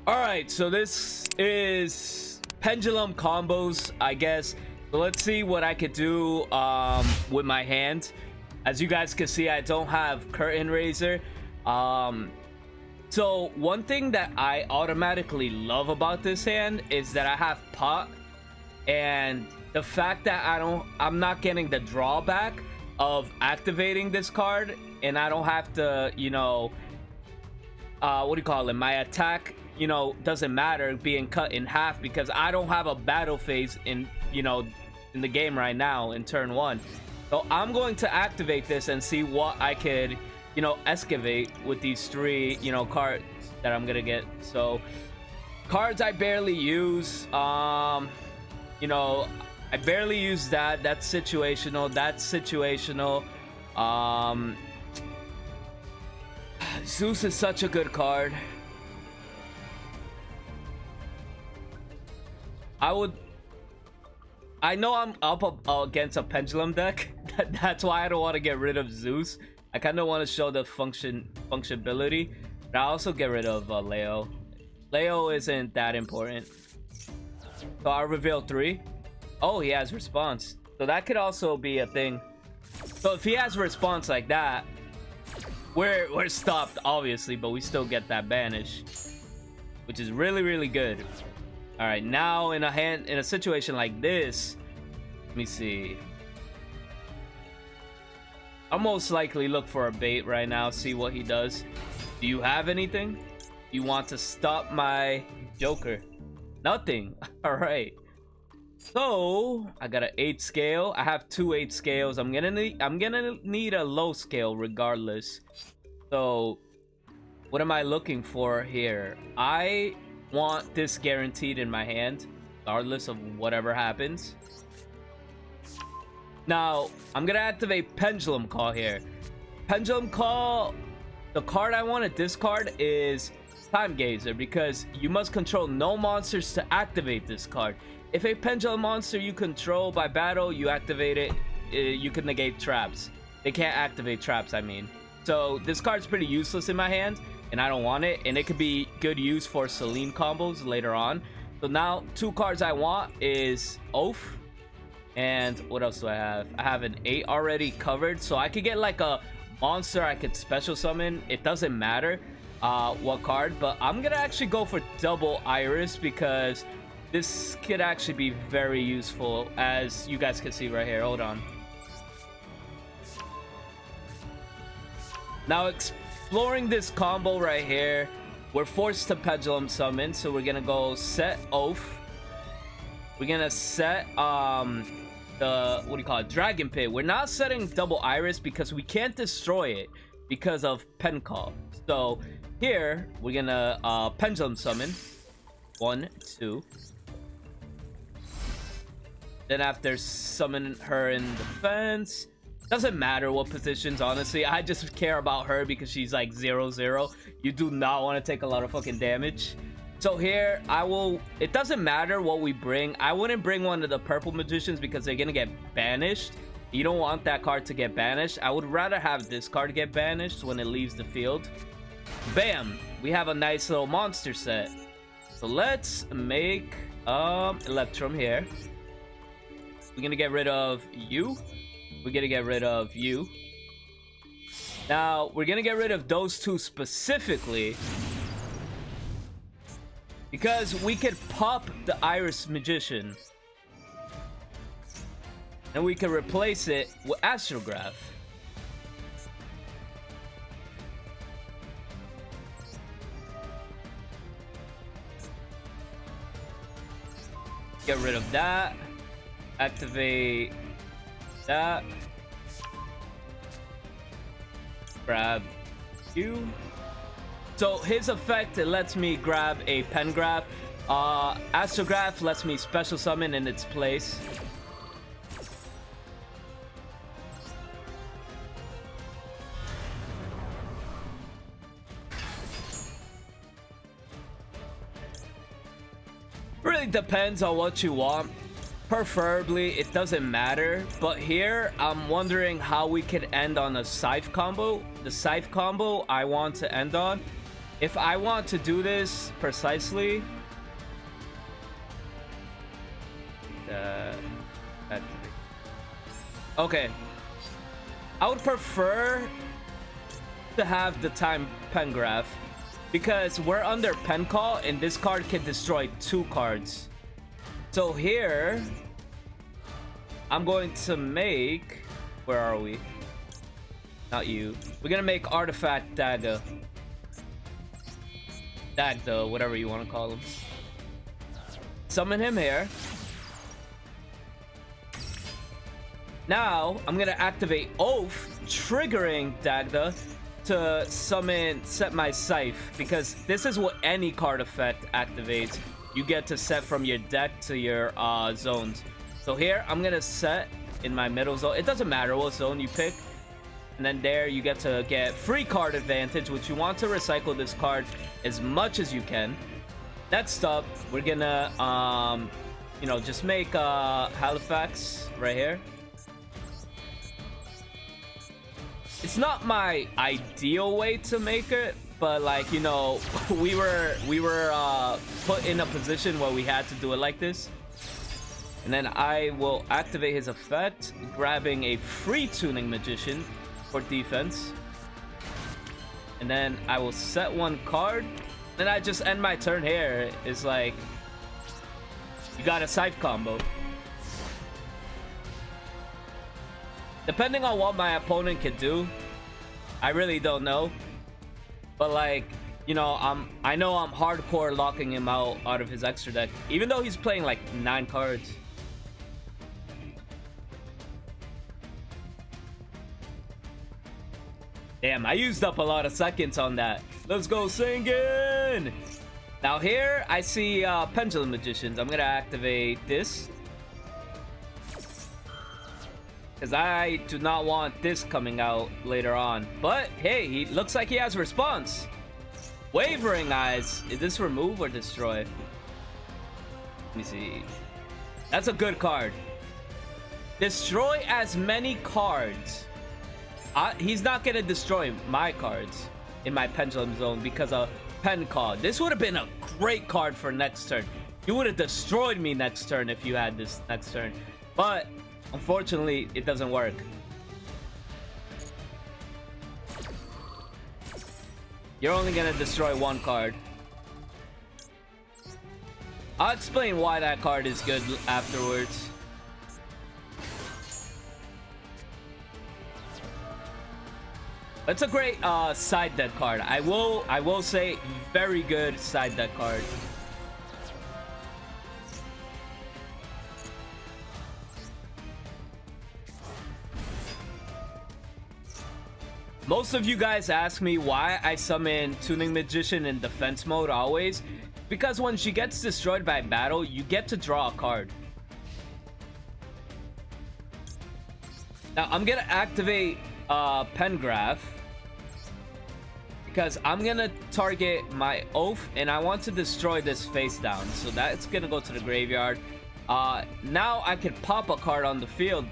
All right, so this is Pendulum combos, I guess. So let's see what I could do with my hand. As you guys can see, I don't have Curtain Raiser. So one thing that I automatically love about this hand is that I have pot, and the fact that I'm not getting the drawback of activating this card, and I don't have to, you know, what do you call it, my attack, you know, doesn't matter being cut in half because I don't have a battle phase in, you know, in the game right now in turn 1. So I'm going to activate this and see what I could, you know, excavate with these 3, you know, cards that I'm gonna get. So cards I barely use, you know, I barely use that. That's situational. Zeus is such a good card. I know I'm up against a Pendulum deck. That's why I don't want to get rid of Zeus. I kind of want to show the functionality. But I also get rid of Leo. Leo isn't that important. So I'll reveal 3. Oh, he has response. So that could also be a thing. So if he has response like that, we're stopped, obviously, but we still get that banish, which is really, really good. All right, now in a situation like this, let me see. I'll most likely look for a bait right now, see what he does. Do you have anything? You want to stop my Joker? Nothing. All right. So I got an 8 scale. I have 2 8 scales. I'm gonna need a low scale regardless. So what am I looking for here? I want this guaranteed in my hand regardless of whatever happens. Now I'm gonna activate Pendulum Call here. Pendulum Call, the card I want to discard is Time Gazer, because you must control no monsters to activate this card. If a pendulum monster you control by battle, you activate it, you can negate traps. They can't activate traps, I mean. So this card's pretty useless in my hand, and I don't want it. And it could be good use for Celine combos later on. So now 2 cards I want is Oath. And what else do I have? I have an 8 already covered. So I could get like a monster I could special summon. It doesn't matter what card. But I'm going to actually go for double Iris because this could actually be very useful, as you guys can see right here. Hold on. Now exploring this combo right here, we're forced to Pendulum Summon, so we're gonna go set Oath. We're gonna set the, what do you call it, Dragon Pit. We're not setting double Iris because we can't destroy it because of Pen Call. So here we're gonna Pendulum Summon 1 2. Then after summoning her in defense, doesn't matter what positions, honestly. I just care about her because she's like 0/0. You do not want to take a lot of fucking damage. So here I will, it doesn't matter what we bring. I wouldn't bring one of the purple magicians because they're gonna get banished. You don't want that card to get banished. I would rather have this card get banished when it leaves the field. Bam, we have a nice little monster set. So let's make Electrum here. We're gonna get rid of you. We're gonna get rid of you. Now we're gonna get rid of those 2 specifically because we could pop the Iris Magician and we can replace it with Astrograph. Get rid of that. Activate that. Grab you. So his effect, it lets me grab a Pengraph. Astrograph lets me special summon in its place. Really depends on what you want. Preferably, it doesn't matter. But here, I'm wondering how we could end on a Scythe combo. The Scythe combo I want to end on if I want to do this precisely, okay, I would prefer to have the time pen graph because we're under pen call and this card can destroy 2 cards. So here I'm going to make, where are we? Not you. We're gonna make Artifact Dagda, whatever you want to call him. Summon him here. Now I'm gonna activate Oath, triggering Dagda to summon Set My Scythe, because this is what any card effect activates. You get to set from your deck to your zones. So here I'm gonna set in my middle zone. It doesn't matter what zone you pick. And then there you get to get free card advantage, which you want to recycle this card as much as you can. Next up, we're gonna you know, just make Halifax right here. It's not my ideal way to make it, but like, you know, we were put in a position where we had to do it like this. And then I will activate his effect, grabbing a free Tuning Magician for defense. And then I will set 1 card. Then I just end my turn here. It's like, you got a Scythe combo. Depending on what my opponent can do, I really don't know. But like, you know, I know I'm hardcore locking him out of his extra deck, even though he's playing like 9 cards. Damn, I used up a lot of seconds on that. Let's go singing! Now here, I see Pendulum Magicians. I'm gonna activate this, because I do not want this coming out later on. But hey, he looks like he has response. Wavering Eyes. Is this remove or destroy? Let me see. That's a good card. Destroy as many cards. He's not gonna destroy my cards in my Pendulum Zone because of Pen Call. This would have been a great card for next turn. You would have destroyed me next turn if you had this next turn. But unfortunately, it doesn't work. You're only gonna destroy 1 card. I'll explain why that card is good afterwards. It's a great side deck card. I will say, very good side deck card. Most of you guys ask me why I summon Tuning Magician in defense mode always. Because when she gets destroyed by battle, you get to draw a card. Now I'm gonna activate Pengraph, because I'm gonna target my Oath and I want to destroy this face down. So that's gonna go to the graveyard. Now I can pop a card on the field.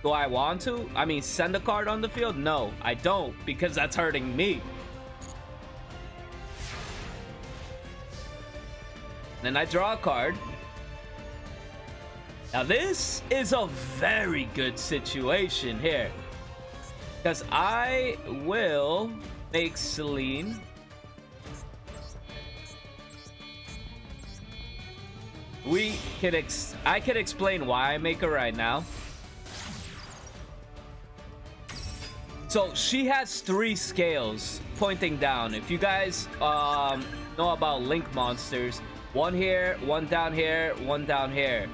Do I want to? I mean, send a card on the field? No, I don't, because that's hurting me. Then I draw a card. Now this is a very good situation here, because I will make Celine. I can explain why I make her right now. So she has 3 scales pointing down. If you guys know about Link monsters, 1 here, 1 down here, 1 down here.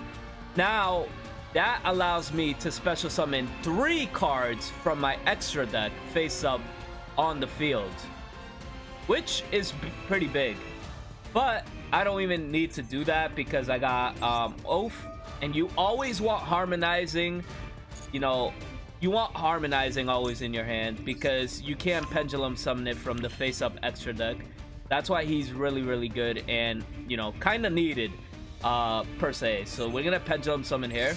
Now that allows me to special summon 3 cards from my extra deck face up on the field, which is pretty big. But I don't even need to do that because I got Oath, and you always want harmonizing. You know, you want harmonizing always in your hand because you can pendulum summon it from the face up extra deck. That's why he's really, really good and, you know, kind of needed per se. So we're gonna pendulum summon here.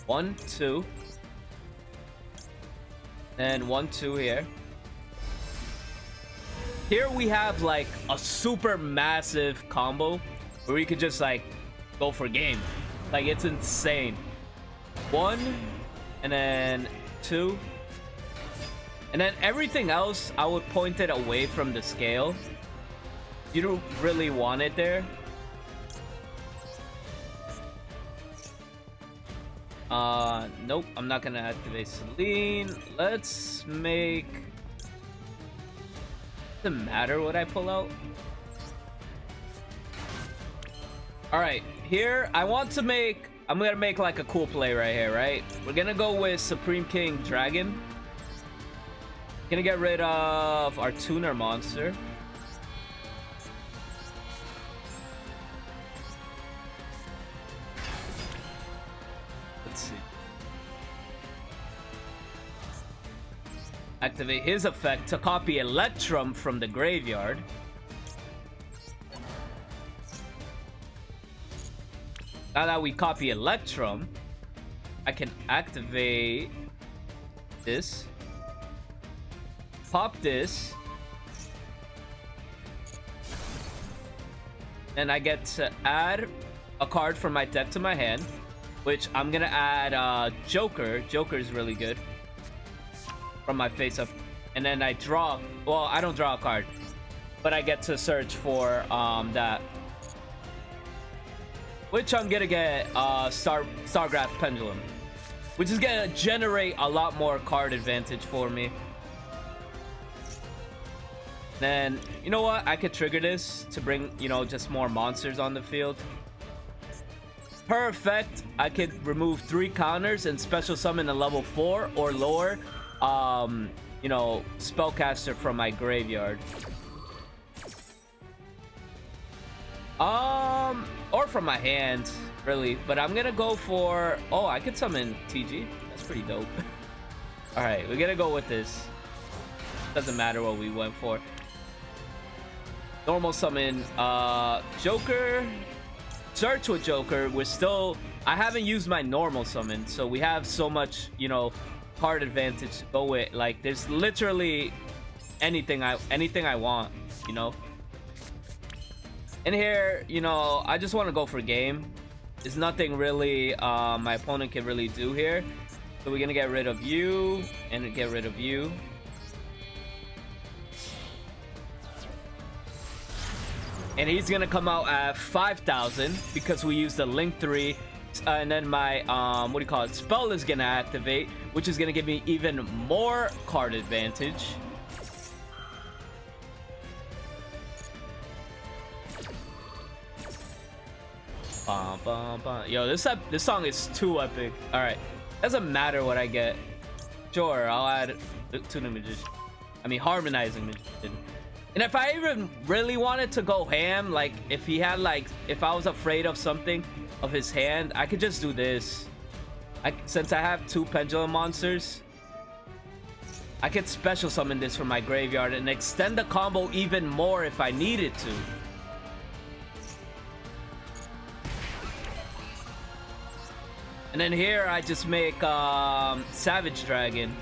1, 2, and 1, 2 here. here we have like a super massive combo where we could just like go for game. Like, it's insane. 1, and then 2, and then everything else I would point it away from the scale. You don't really want it there. Nope, I'm not gonna activate Celine. Let's make... Doesn't matter what I pull out. Alright, here I want to make... I'm gonna make like a cool play right here, right? We're gonna go with Supreme King Dragon. Gonna get rid of our tuner monster. Let's see. Activate his effect to copy Electrum from the graveyard. Now that we copy Electrum, I can activate this, pop this, and I get to add a card from my deck to my hand, which I'm gonna add Joker. Joker is really good from my face up, and then I draw. Well, I don't draw a card, but I get to search for that. Which I'm gonna get Stargraph Pendulum, which is gonna generate a lot more card advantage for me. Then, you know what? I could trigger this to bring, you know, just more monsters on the field. Per effect, I could remove 3 counters and special summon a level 4 or lower, you know, spellcaster from my graveyard. Or from my hand, really. But I'm gonna go for... Oh, I could summon TG. That's pretty dope. Alright, we're gonna go with this. Doesn't matter what we went for. Normal summon, Joker. Search with Joker. We're still... I haven't used my normal summon, so we have so much, you know, card advantage to go with. Like, there's literally anything I want, you know. And here, you know, I just want to go for game. There's nothing really my opponent can really do here. So we're gonna get rid of you and get rid of you. And he's gonna come out at 5,000 because we used the Link 3. And then my what do you call it, spell is gonna activate, which is gonna give me even more card advantage. Bum, bum, bum. Yo, this song is too epic. All right, doesn't matter what I get. Sure, I'll add Tuning Magician. I mean, Harmonizing Magician. And if I even really wanted to go ham, like if he had like, if I was afraid of something of his hand, I could just do this. Since I have 2 Pendulum monsters, I could special summon this from my graveyard and extend the combo even more if I needed to. And then here I just make Savage Dragon.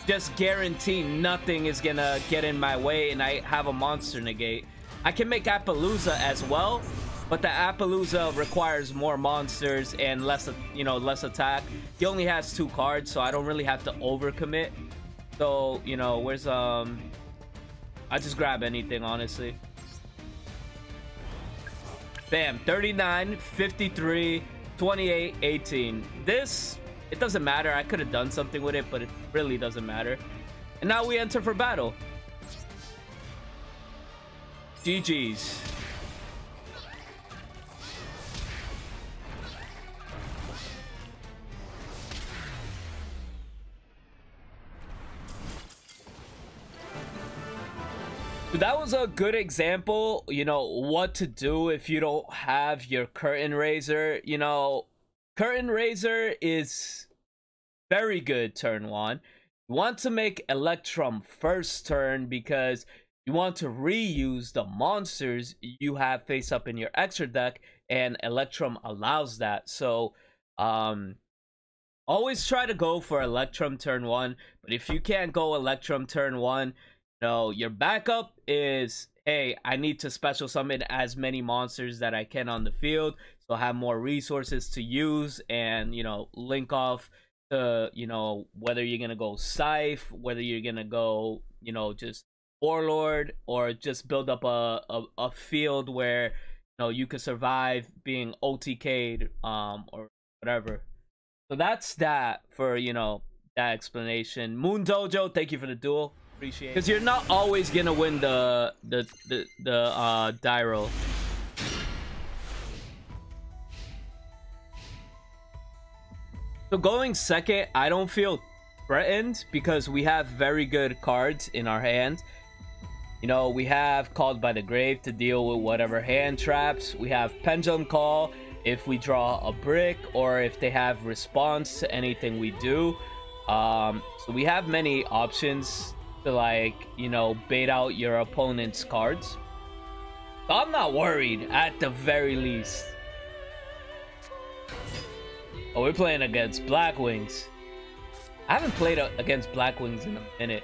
Just guarantee nothing is gonna get in my way, and I have a monster negate. I can make Appaloosa as well, but the Appaloosa requires more monsters and less, you know, less attack. He only has 2 cards, so I don't really have to overcommit. So, you know, where's I just grab anything, honestly. Bam, 39, 53, 28, 18. This, it doesn't matter. I could have done something with it, but it really doesn't matter. And now we enter for battle. GG's. That was a good example, you know, what to do if you don't have your Curtain Raiser. You know, Curtain Raiser is very good turn 1. You want to make Electrum first turn because you want to reuse the monsters you have face up in your extra deck, and Electrum allows that. So always try to go for Electrum turn 1, but if you can't go Electrum turn 1, No, your backup is, hey, I need to special summon as many monsters that I can on the field, so I have more resources to use and, you know, link off to, you know, whether you're gonna go Scythe, whether you're gonna go, you know, just Warlord, or just build up a field where, you know, you could survive being OTK'd, or whatever. So that's that for, you know, that explanation. Moon Dojo, thank you for the duel. Appreciate it. Because you're not always gonna win the die roll. So going second, I don't feel threatened because we have very good cards in our hand. You know, we have Called by the Grave to deal with whatever hand traps. We have Pendulum Call if we draw a brick, or if they have response to anything we do. So we have many options to, like, you know, bait out your opponent's cards. So I'm not worried at the very least. Oh, we're playing against Black Wings. I haven't played against Black Wings in a minute.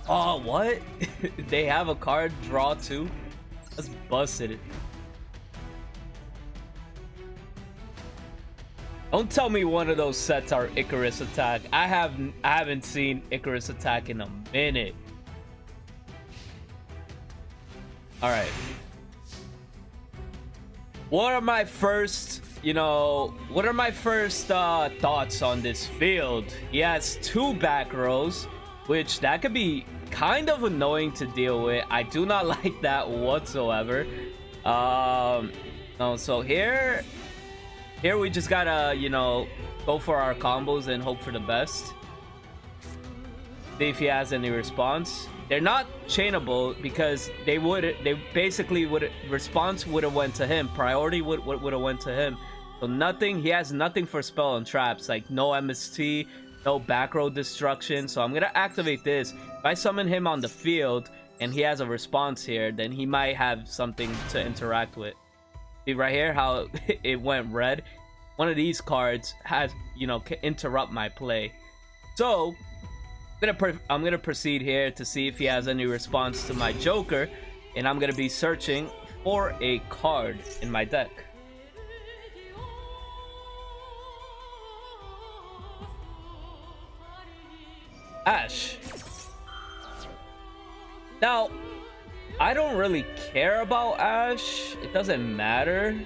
Oh, what? They have a card draw too? That's busted. Don't tell me one of those sets are Icarus Attack. I haven't seen Icarus Attack in a minute. All right. What are my first, you know, what are my first thoughts on this field? He has 2 back rows, which that could be kind of annoying to deal with. I do not like that whatsoever. No, so here we just gotta, you know, go for our combos and hope for the best. See if he has any response. They're not chainable because they basically would, response would have went to him, priority would have went to him. So nothing, he has nothing for spell and traps, like no MST, no back row destruction. So I'm gonna activate this. If I summon him on the field and he has a response here, then he might have something to interact with. See right here how it went red? One of these cards has, you know, can interrupt my play. So I'm gonna proceed here to see if he has any response to my Joker, and I'm gonna be searching for a card in my deck. Ash. Now, I don't really care about Ash. It doesn't matter.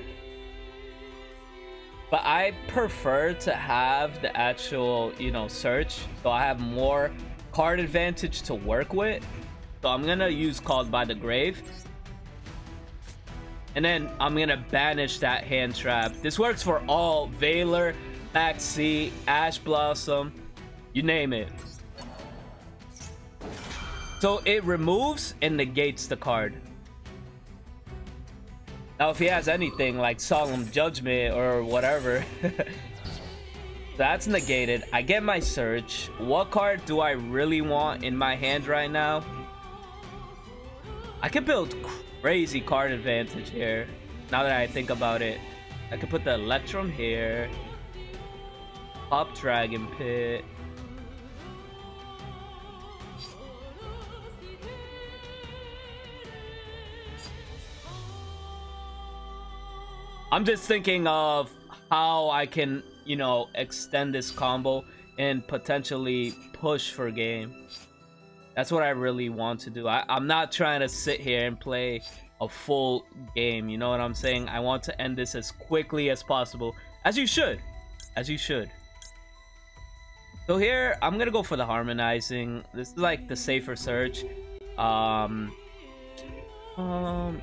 But I prefer to have the actual, you know, search, so I have more card advantage to work with. So I'm gonna use Called by the Grave. And then I'm gonna banish that hand trap. This works for all Veiler, Maxi, Ash Blossom, you name it. So it removes and negates the card. Now, if he has anything like Solemn Judgment or whatever, that's negated. I get my search. What card do I really want in my hand right now? I could build crazy card advantage here. Now that I think about it, I could put the Electrum here. Pop Dragon Pit. I'm just thinking of how I can, you know, extend this combo and potentially push for game. That's what I really want to do. I'm not trying to sit here and play a full game, you know what I'm saying? I want to end this as quickly as possible, as you should. As you should. So here, I'm gonna go for the Harmonizing. This is like the safer search.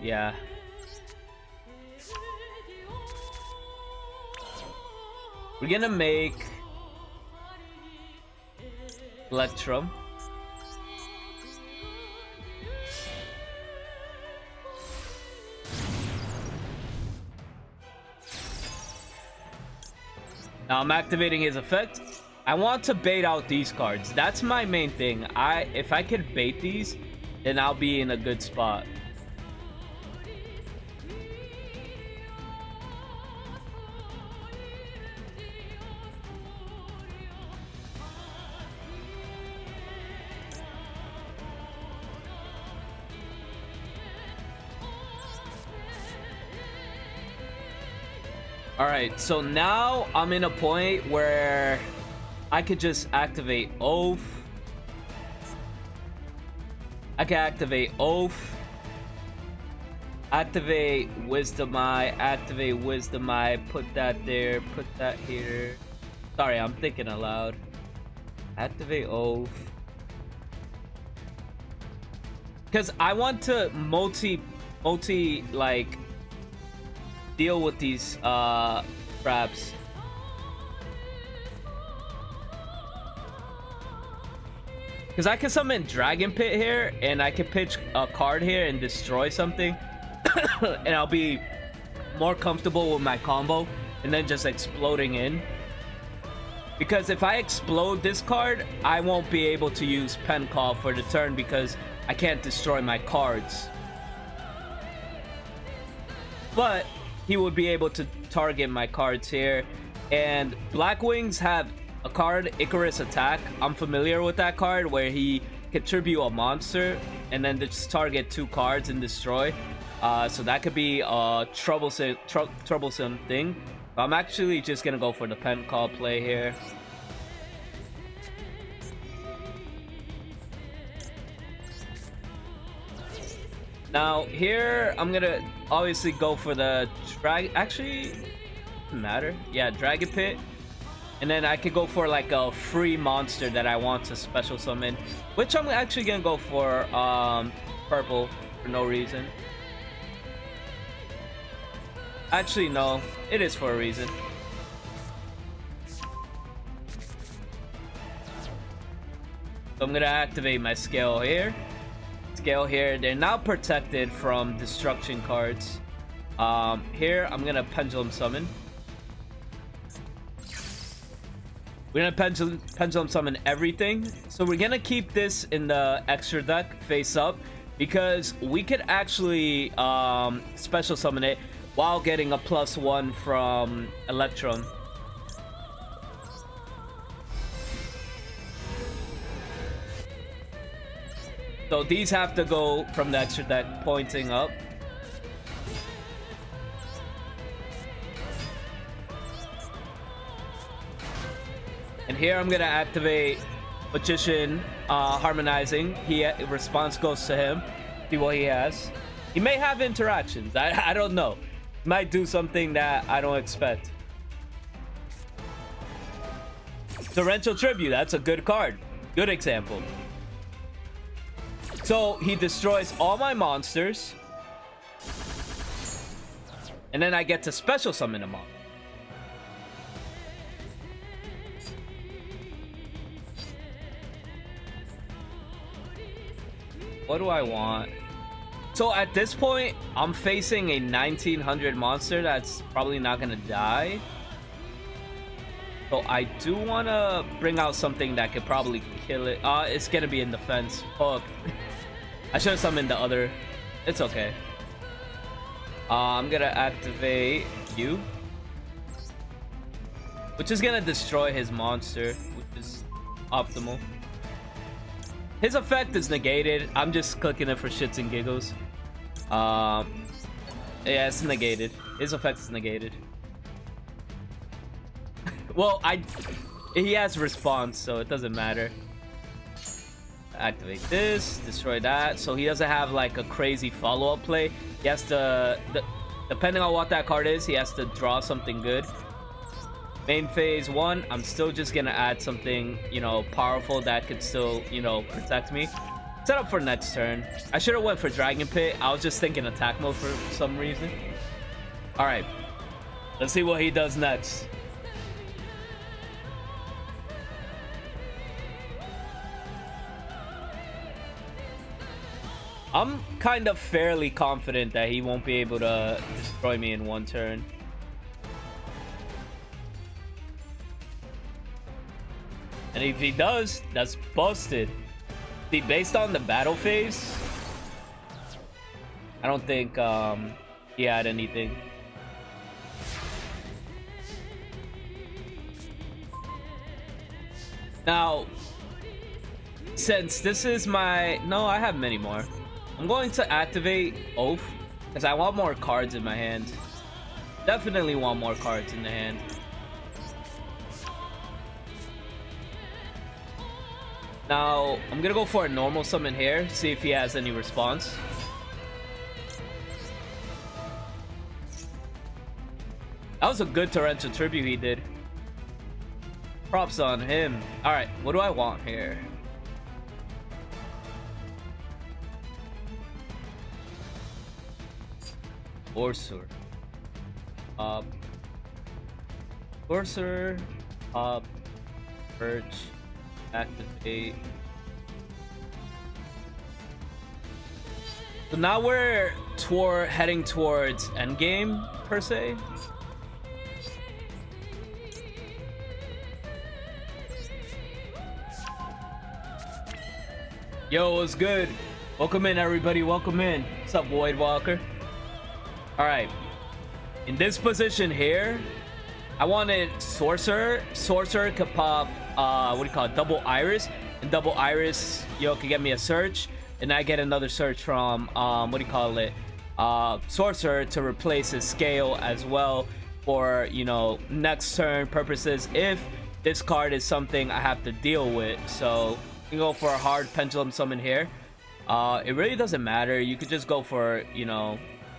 Yeah. We're gonna make Electrum. Now I'm activating his effect. I want to bait out these cards. That's my main thing. If I could bait these, then I'll be in a good spot. All right, so now I'm in a point where I could just activate Oath. I can activate Oath. Activate Wisdom Eye. Activate Wisdom Eye. Put that there. Put that here. Sorry, I'm thinking aloud. Activate Oath. Because I want to multi like deal with these traps. Because I can summon Dragon Pit here, and I can pitch a card here and destroy something. And I'll be more comfortable with my combo and then just exploding in. Because if I explode this card, I won't be able to use Pen Call for the turn because I can't destroy my cards. But he would be able to target my cards here. And Black Wings have a card, Icarus Attack. I'm familiar with that card where he can tribute a monster and then just target 2 cards and destroy. So that could be a troublesome thing. I'm actually just gonna go for the Pen Call play here. Now here I'm gonna obviously go for the drag. Actually, doesn't matter. Yeah, Dragon Pit, and then I could go for like a free monster that I want to special summon, which I'm actually gonna go for purple for no reason. Actually, no, it is for a reason. So I'm gonna activate my scale here. Scale here. They're now protected from destruction cards. Here I'm gonna Pendulum summon. We're gonna pendulum summon everything. So we're gonna keep this in the extra deck face up because we could actually special summon it while getting a +1 from Electrum. So these have to go from the extra deck pointing up. And here I'm gonna activate Magician Harmonizing. Response goes to him. See what he has. He may have interactions. I don't know. Might do something that I don't expect. Torrential Tribute, that's a good card. Good example. So he destroys all my monsters. And then I get to special summon them all. What do I want? So at this point, I'm facing a 1900 monster that's probably not gonna die. So I do want to bring out something that could probably kill it. It's gonna be in defense. Fuck. I should have summoned the other. It's okay. I'm gonna activate you, which is gonna destroy his monster, which is optimal. His effect is negated. I'm just clicking it for shits and giggles. Yeah, it's negated. His effect is negated. Well, he has response, so it doesn't matter. Activate this, destroy that. So he doesn't have like a crazy follow-up play. He has to, depending on what that card is, he has to draw something good. Main phase 1, I'm still just gonna add something, you know, powerful that could still, you know, protect me. Set up for next turn. I should have went for Dragon Pit. I was just thinking attack mode for some reason. All right, let's see what he does next. I'm kind of fairly confident that he won't be able to destroy me in one turn. And if he does, that's busted. See, based on the battle phase, I don't think he had anything. Now, since this is my... No, I have many more. I'm going to activate Oath because I want more cards in my hand. Definitely want more cards in the hand. Now, I'm gonna go for a normal summon here, see if he has any response. That was a good torrential tribute he did. Props on him. Alright, what do I want here? Sorcerer. Sorcerer. Perch. Activate. So now we're heading towards endgame per se. Yo, what's good? Welcome in, everybody. Welcome in. What's up, Void Walker? All right. In this position here, I wanted Sorcerer. Sorcerer could pop, what do you call it? Double Iris. And Double Iris, yo, could get me a search. And I get another search from, what do you call it? Sorcerer to replace his scale as well for, you know, next turn purposes if this card is something I have to deal with. So you can go for a hard Pendulum summon here. It really doesn't matter. You could just go for, you know,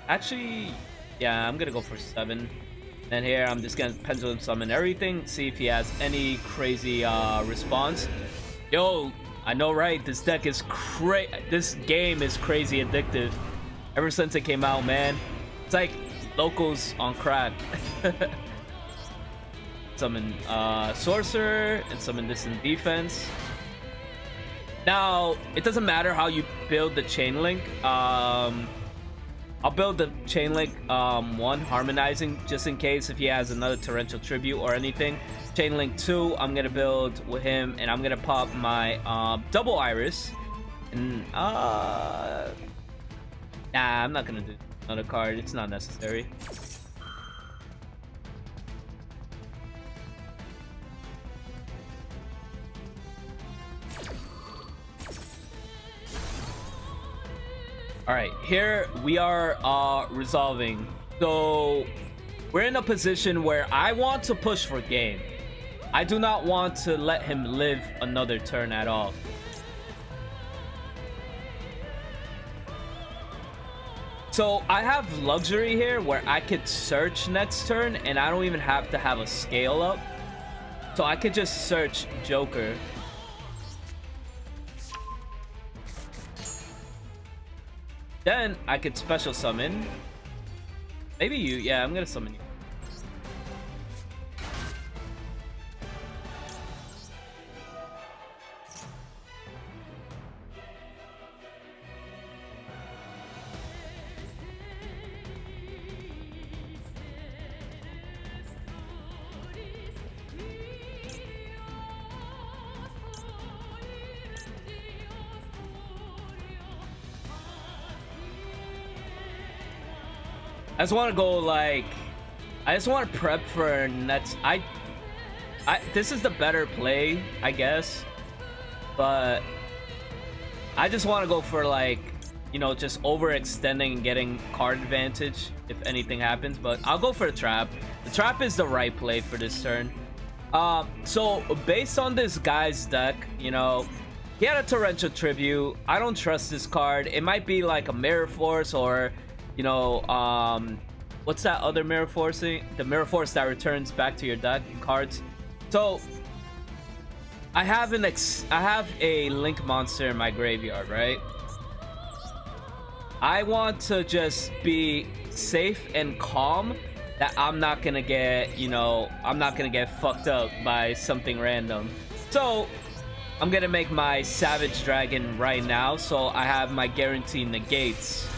actually, yeah, I'm gonna go for 7. And here I'm just gonna Pendulum summon everything, see if he has any crazy response. Yo, I know, right? This deck is this game is crazy addictive ever since it came out, man. It's like locals on crack. Summon Sorcerer and summon this in defense. Now, it doesn't matter how you build the chain link. I'll build the chain link 1 harmonizing just in case if he has another torrential tribute or anything. Chain link 2 I'm gonna build with him, and I'm gonna pop my double Iris. And nah, I'm not gonna do another card. It's not necessary. All right, here we are resolving. So we're in a position where I want to push for game. I do not want to let him live another turn at all. So I have luxury here where I could search next turn and I don't even have to have a scale up. So I could just search Joker. Then I could special summon. Maybe you. Yeah, I'm gonna summon you. I just want to go like, I just want to prep for next. This is the better play, I guess, but I just want to go for like, you know, just overextending and getting card advantage if anything happens. But I'll go for the trap. The trap is the right play for this turn. So based on this guy's deck, you know, he had a torrential tribute. I don't trust this card. It might be like a Mirror Force or, you know, what's that other Mirror Force thing? The Mirror Force that returns back to your deck cards. So I have a Link monster in my graveyard, right? I want to just be safe and calm that I'm not gonna get, you know, I'm not gonna get fucked up by something random. So I'm gonna make my Savage Dragon right now, so I have my guaranteed negates.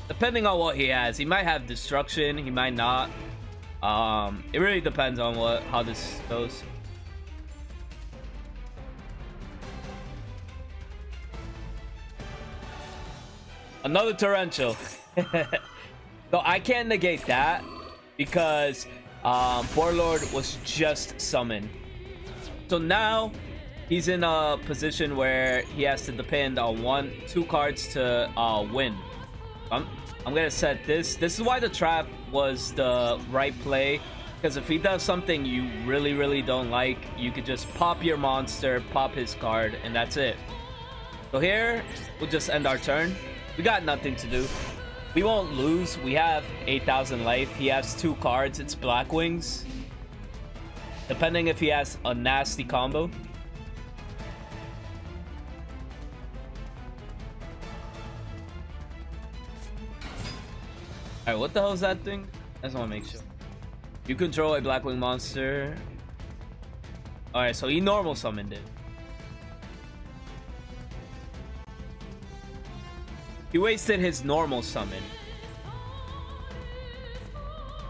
Depending on what he has, he might have destruction, he might not. It really depends on how this goes. Another torrential. So I can't negate that because Warlord was just summoned. So now he's in a position where he has to depend on two cards to win. I'm gonna set this. This is why the trap was the right play, because if he does something you really don't like, you could just pop your monster, pop his card, and that's it. So here we'll just end our turn. We got nothing to do. We won't lose. We have 8,000 life. He has 2 cards. It's Black Wings, depending if he has a nasty combo. Alright, what the hell is that thing? I just want to make sure. You control a Blackwing monster. Alright, so he normal summoned it. He wasted his normal summon.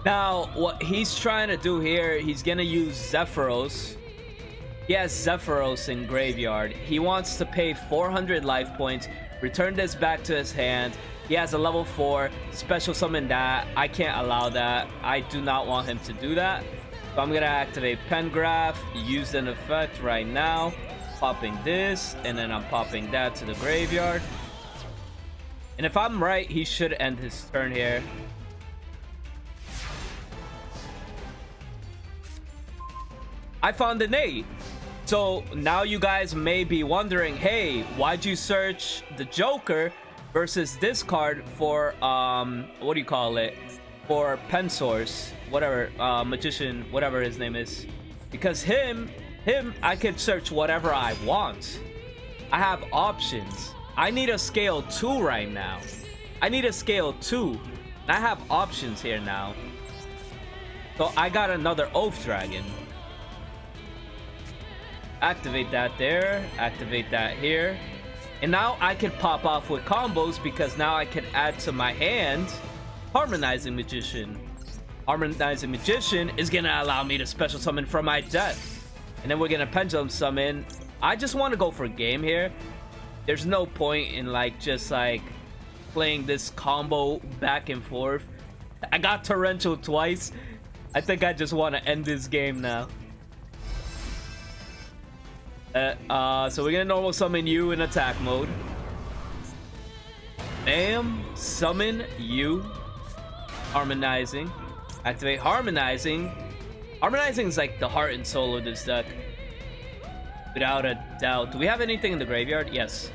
Now, what he's trying to do here, he's gonna use Zephyros. He has Zephyros in graveyard. He wants to pay 400 life points, return this back to his hand. He has a level 4, special summon that. I can't allow that. I do not want him to do that. So I'm gonna activate Pengraph, use an effect right now, popping this, and then I'm popping that to the graveyard. And if I'm right, he should end his turn here. I found an 8. So now you guys may be wondering, hey, why'd you search the Joker versus this card for, what do you call it? For Pen Source, whatever, Magician, whatever his name is. Because him, I could search whatever I want. I have options. I need a scale 2 right now. I need a scale 2. I have options here now. So I got another Oath Dragon. Activate that there. Activate that here. And now I can pop off with combos because now I can add to my hand Harmonizing Magician. Harmonizing Magician is going to allow me to special summon from my deck. And then we're going to Pendulum summon. I just want to go for game here. There's no point in just playing this combo back and forth. I got Torrential twice. I think I just want to end this game now. So we're gonna normal summon you in attack mode. Bam, summon you. Harmonizing. Activate Harmonizing. Harmonizing is like the heart and soul of this deck, without a doubt. Do we have anything in the graveyard? Yes.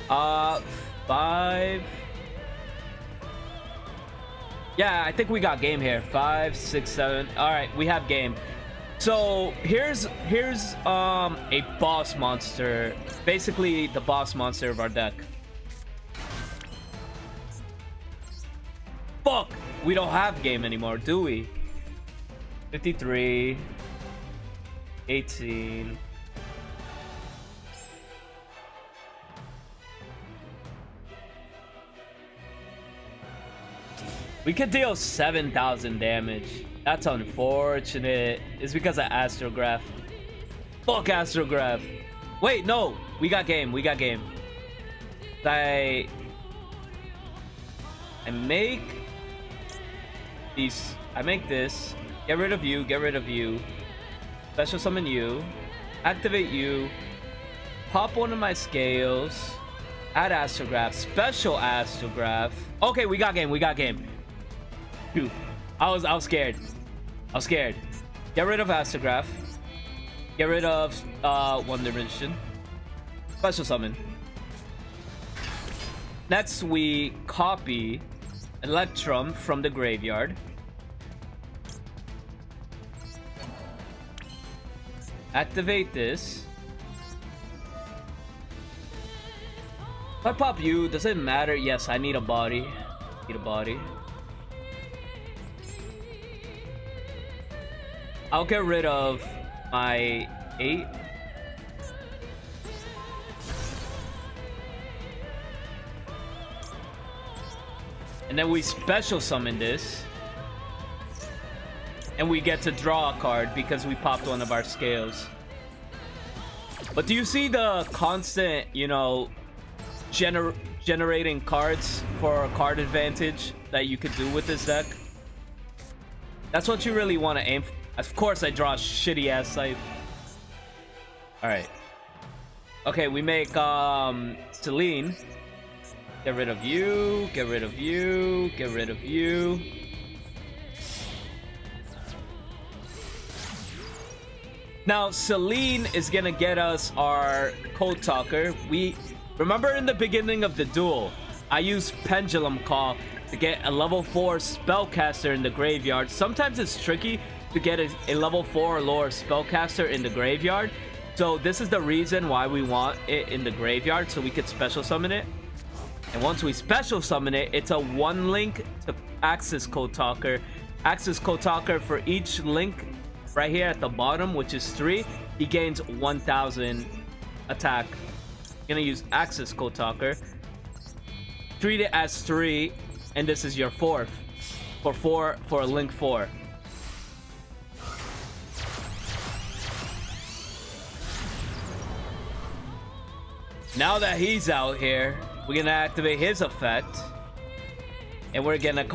5. Yeah, I think we got game here. 5, 6, 7. All right, we have game. So here's a boss monster, basically the boss monster of our deck. Fuck, we don't have game anymore, do we? 53, 18. We could deal 7,000 damage. That's unfortunate. It's because of Astrograph. Fuck Astrograph. Wait, no. We got game. We got game. I make these. I make this. Get rid of you. Get rid of you. Special summon you. Activate you. Pop one of my scales. Add Astrograph. Special Astrograph. Okay, we got game. We got game. Phew. I was scared. I was scared. Get rid of Astrograph. Get rid of Wonder Magician. Special summon. Next we copy Electrum from the graveyard. Activate this. If I pop you, does it matter? Yes, I need a body. Need a body. I'll get rid of my 8. And then we special summon this. And we get to draw a card because we popped one of our scales. But do you see the constant, you know, generating cards for a card advantage that you could do with this deck? That's what you really want to aim for. Of course I draw a shitty ass scythe. Alright. Okay, we make Celine. Get rid of you, get rid of you, get rid of you. Now, Celine is gonna get us our Code Talker. We remember in the beginning of the duel, I used Pendulum Call to get a level 4 spellcaster in the graveyard. Sometimes it's tricky to get a level 4 or lower spellcaster in the graveyard. So this is the reason why we want it in the graveyard, so we could special summon it. And once we special summon it, it's a 1 link to Access Code Talker. Access Code Talker for each link right here at the bottom, which is 3, he gains 1000 attack. Gonna use Access Code Talker. Treat it as 3, and this is your 4th for a link 4. Now that he's out here, we're gonna activate his effect, and we're gonna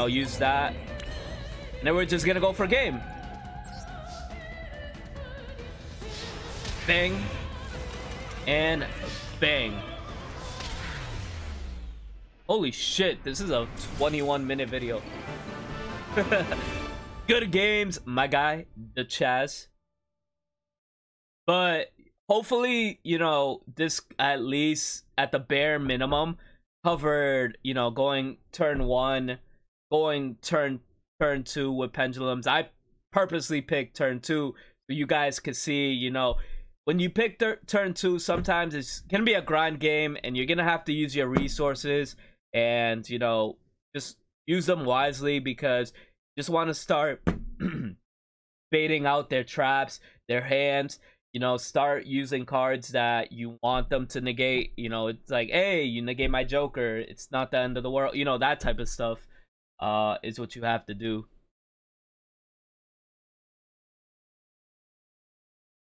use that, and then we're just gonna go for game. Bang and bang. Holy shit, this is a 21-minute video. Good games, my guy, the Chaz. But hopefully, this at least at the bare minimum covered, going turn 1, going turn 2 with pendulums. I purposely picked turn 2 so you guys could see, when you pick turn 2, sometimes it's gonna be a grind game and you're gonna have to use your resources and just use them wisely, because you just want to start baiting out their traps, their hands. Start using cards that you want them to negate. It's like, hey, you negate my Joker, it's not the end of the world. That type of stuff is what you have to do.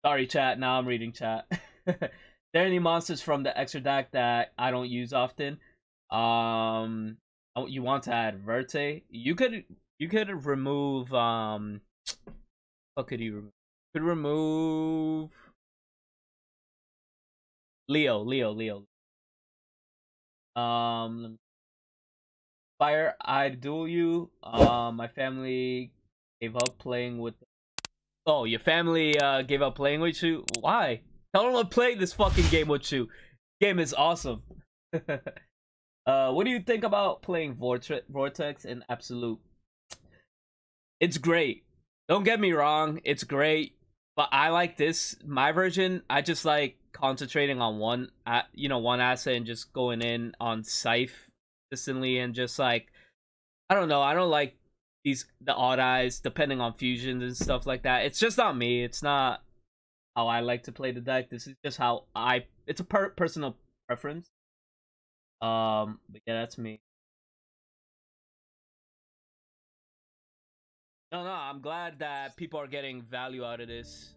Sorry, chat. Now I'm reading chat. There are any monsters from the extra deck that I don't use often? You want to add Verte? You could remove what could you remove? You could remove Leo. Fire, I duel you. My family gave up playing with. Oh, your family gave up playing with you? Why? Tell them to play this fucking game with you. Game is awesome. What do you think about playing Vortex and Absolute? It's great. Don't get me wrong, it's great. But I like this, my version. I just like concentrating on one asset and just going in on Scythe consistently, and just like, I don't know, I don't like the odd eyes depending on fusions and stuff like that. It's just not me. It's not how I like to play the deck. This is just how it's a personal preference. But yeah, that's me. No, I'm glad that people are getting value out of this.